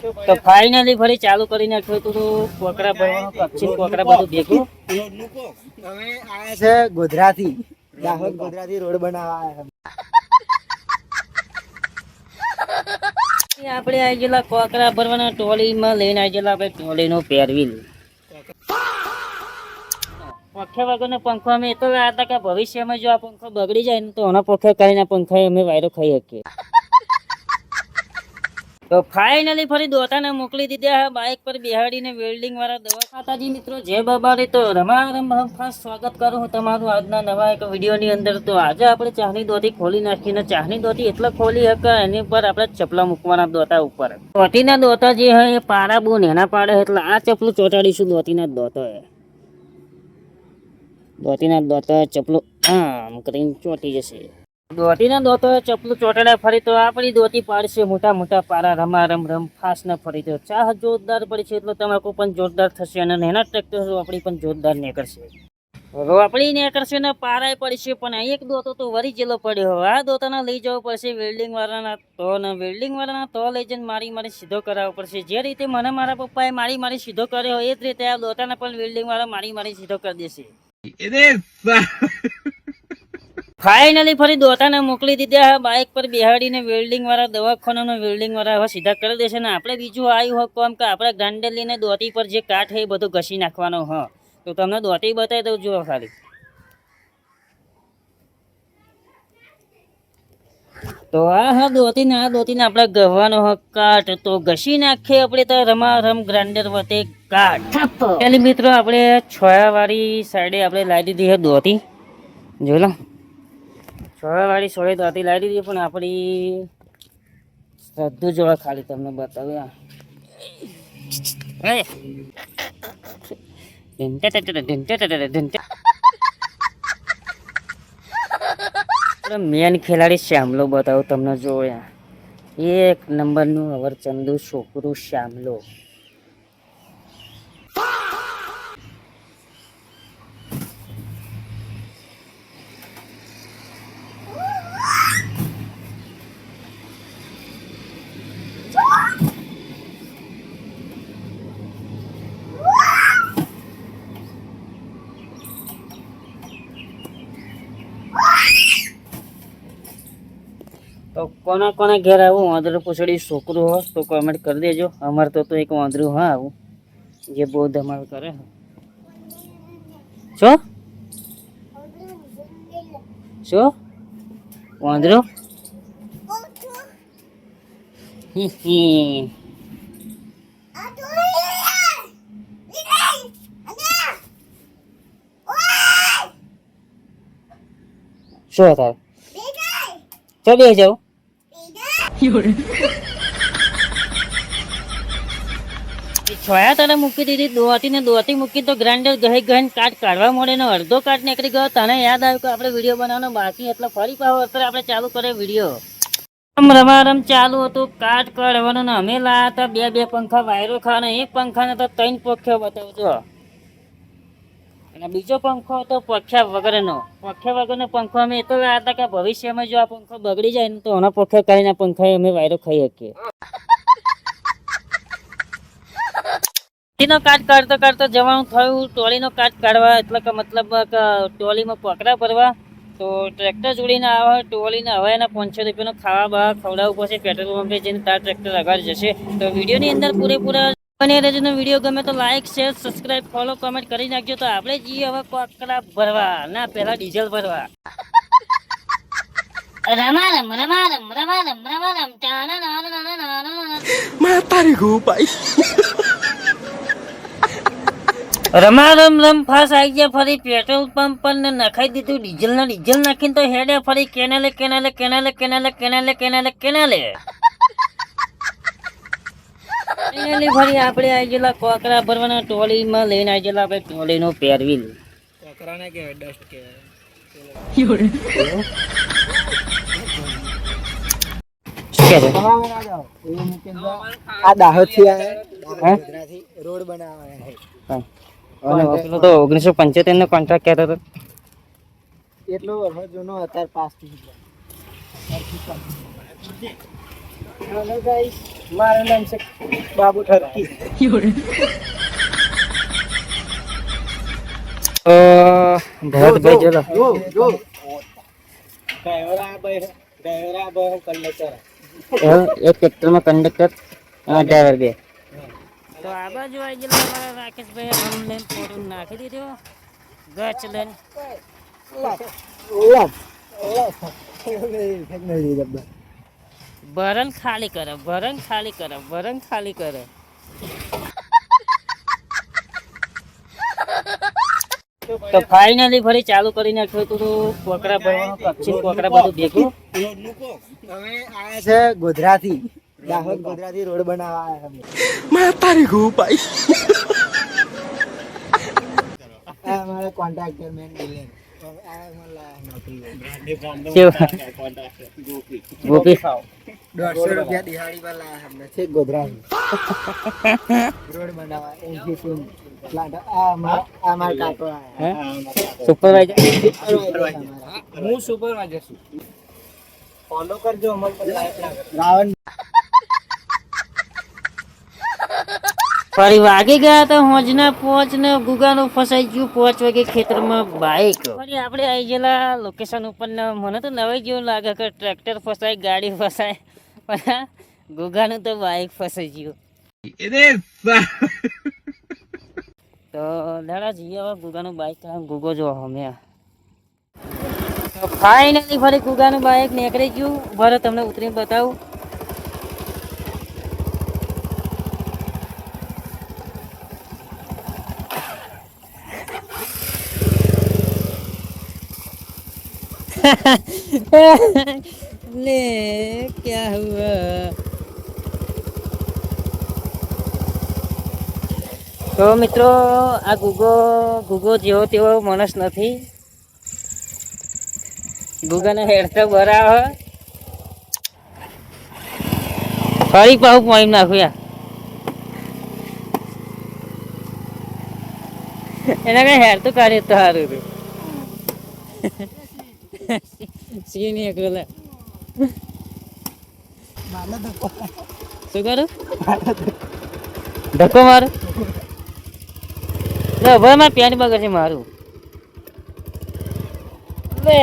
તો ફાઇનલી ફરી ચાલુ કરી નાખ્યું હતું કોકરા ભરવાનું કચ્છી કોકરા બધું ભેગું. અમે આયા છે ગોધરાથી, દાહોદ ગોધરાથી રોડ બનાવવા આયા છે. આપણે આવી ગયેલા કોકરા ભરવાના ટોલીમાં લઈને આવી ગયેલા આપણે ટોલીનો પેરવીલ. પંખા વગરનો પંખો અમે એ તો હતા કે ભવિષ્યમાં જો આ પંખો બગડી જાય ને તો આના પંખે કરીને પંખા અમે વાયરો ખાઈ શકીએ. તો ફાઇનલી ફરી દોતાને મોકલી દીધા બાઇક પર બેહાડીને વેલ્ડિંગ વાળા દવા. માતાજી મિત્રો જય બાબારી. તો રમારમ ખાસ સ્વાગત કરું હું તમારું આજના નવા એક વિડીયોની અંદર. તો આજે આપણે ચાહની દોતી ખોલી નાખીને ચાહની દોતી એટલે ખોલી શકે એની પર આપણે ચપલા મૂકવાના દોતા ઉપર. દોતીના દોતા જે હોય એ પારા બહુ નેના પાડે એટલે આ ચપલું ચોટાડીશું દોતીના દોતો એ. દોતીના દોતા ચપલું આમ કરીને ચોટી જશે. દોતીના દોતો ચપલું ચોટાડ્યા ફરી તો આપણી દોતી પાડશે મોટા મોટા પારા. રમારમ રમ ફાસ્ટ ના ફરી તો ચાહ જોરદાર પડી છે એટલે તમાકુ પણ જોરદાર થશે અને નેના ટ્રેક્ટર રોપડી પણ જોરદાર નીકળશે. રોપડી નીકળશે ને પારાય પડશે પણ આ એક દોતો તો વરી જેલો પડ્યો. આ દોતાના લઈ જવો પડશે વેલ્ડિંગ વાળાના તો ને વેલ્ડિંગ વાળાના તો લઈ જઈને મારી સીધો કરાવવો પડશે. જે રીતે મને મારા પપ્પાએ મારી સીધો કર્યો એ જ રીતે આ દોતાને પણ વેલ્ડિંગ વાળા મારી સીધો કરી દેશે. ફાઇનલી ફરી દોતાને મોકલી દીધા બાઇક પર બેહાડીને વેલ્ડિંગ વાળા દવાખાનાનો વેલ્ડિંગ વાળા હવે સીધા કરી દેશે ને આપણે બીજું આવ્યું હોય કોમ કે આપણે ગ્રાઇન્ડર લઈને દોતી પર જે કાટ છે એ બધું ઘસી નાખવાનો હ. તો તમને દોતી બતાવી દઉં જુઓ ખાલી. તો આ દોતીને આપણે ગવાનો હ કાટ તો ઘસી નાખીએ આપણે તો રમારમ ગ્રાઇન્ડર વતે કાટ. પેલી મિત્રો આપણે છોયાવાળી સાઈડે આપણે લાવી દીધી છે દોતી. જોઈ લો છોયાવાળી સોળે દોતી લાવી દીધી પણ આપણી શ્રદ્ધુ જોડે ખાલી તમને બતાવ્યા. મેન ખેલાડી શ્યામલો બતાવું તમને જોયા. એક નંબરનું અવરચંદુ છોકરું શ્યામલો. તો કોના કોના ઘેર આવું વાંદરું પૂછડી છોકરું હોય તો કોમેન્ટ કરી દેજો. અમારે તો એક વાંદરું હા આવું જે બહુ ધમાલ કરે. શું વાંદરું શું થાય ચો બે જાઉં છોયા તને મૂકી દીધી દોતી મૂકી તો ગ્રાઇન્ડર ગહીને કાટ કાઢવા મળે ને અડધો કાટ નીકળી ગયો. તને યાદ આવ્યું કે આપણે વિડીયો બનાવવાનો બાકી એટલે ફરી પાછો અત્યારે આપણે ચાલુ કરીએ વિડીયો. રમારમ ચાલુ હતું કાટ કાઢવાનું ને અમે લાયા હતા બે પંખા વાયરો ખાવાના. એક પંખાને તો 3 પંખો બતાવજો અને બીજો પંખો હતો પંખા વગરનો પંખો અમે એ તો લાયા હતા કે ભવિષ્યમાં જો આ પંખો બગડી જાય ને તો આના પંખે કરીને પંખા અમે વાયરો ખાઈ શકીએ. કાટ કાઢતો જવાનું થયું ટોલીનો કાટ કાઢવા એટલે કે મતલબ ટોલીમાં કોકરા ભરવા. તો ટ્રેક્ટર જોડીને આવે ટોલીને હવે એના 500 રૂપિયાનો ખાવા બહાર ખવડાવવું પડશે. પેટ્રોલ પંપે જઈને તાર ટ્રેક્ટર આગળ જશે. તો વિડીયોની અંદર પૂરેપૂરા બની રહેજો. વિડીયો ગમે તો like share subscribe follow comment કરી નાખજો. તો આપણે જઈએ હવે કોકરા ભરવા ના પહેલા ડીઝલ ભરવા. રમારમ તારી ગોપાઈ રમારમ રમ ફાસ આવી ગયા ફરી પેટ્રોલ પંપ પર ને નખાઈ દીધું ડીઝલ નાખીને તો હેડે ફરી કેનાલે. ફરી આપણે આવી ગયેલા કોકરા ભરવાના ટોલીમાં લઈને આવી ગયેલા આપણે ટોલીનો પેરવીલ. કોકરાને કે ડસ્ટ કે આ દાહોદ થી રોડ બનાવવા પેલો તો 1975 નો કોન્ટ્રાક્ટ કહેતો હતો. એટલો વર્ષો જૂનો અત્યારે પાસ થઈ હેલો ગાઈસ, મારું નામ છે બાબુ ઠરકી. ભરતભાઈ ચલો જો ડ્રાઈવર આ ભાઈ કંડક્ટર. એક ટ્રેક્ટરમાં કંડક્ટર ડ્રાઈવર બે. તો આ બાજુ આવી ગયેલા અમારા રાકેશભાઈ અમને થોડું નાખી દીધો ગચ લઈને. ભરણ ખાલી કરે, ભરણ ખાલી કરે, ભરણ ખાલી કરે. તો ફાઇનલી ફરી ચાલુ કરી નાખ્યું હતું કોકરા ભરવાનું, કચ્છી કોકરા બધું ભેગું. અમે આયા છે ગોધરાથી, દાહોદ ગોધરાથી રોડ બનાવવા આયા અમે. આ અમારા કોન્ટ્રાક્ટર મેન બિલ્ડર. આ મને નોકરી. ગોપી 150 રૂપિયા દિહાડી પર લાયા અમને છે ગોધરાથી. રોડ બનાવવા એન્જિન પ્લાન્ટ. આ મારા કાકો આયા. સુપરવાઇઝર. હું સુપરવાઇઝર છું. ફોલો કરજો અમલ પર રાવણ. ફરી વાગી ગયા તો હોજના પોચ ને ગુગાનું ફસાઈ ગયું 5 વાગે ખેતરમાં બાઈક. ફરી આપણે આવી ગયેલા લોકેશન ઉપર ને મને તો નવાઈ જેવું લાગે કે ટ્રેક્ટર ફસાય, ગાડી ફસાય, પણ ગુગાનું તો બાઈક ફસાઈ ગયું. તો દાડા જઈએ હવે ગુગાનું બાઈક. ગુગો જો અમે ફાઇનલી ફરી ગુગાનું બાઈક નીકળી ગયું. ભલે તમને ઉતરીને બતાવું. ले क्या हुआ? તો મિત્રો આ ગુગો જેવો તેવો માણસ નથી. ગુગાને હેડતો બરાબર ફરી પાછું પોઈન્ટ નાખું યાર. એના કઈ હેડ તો કાઢે તો સારું હતું. સી નહીં એકલો શું કરું? ધક્કો મારું? ભાઈ મારે પેન્ટ બગર છે મારું. લે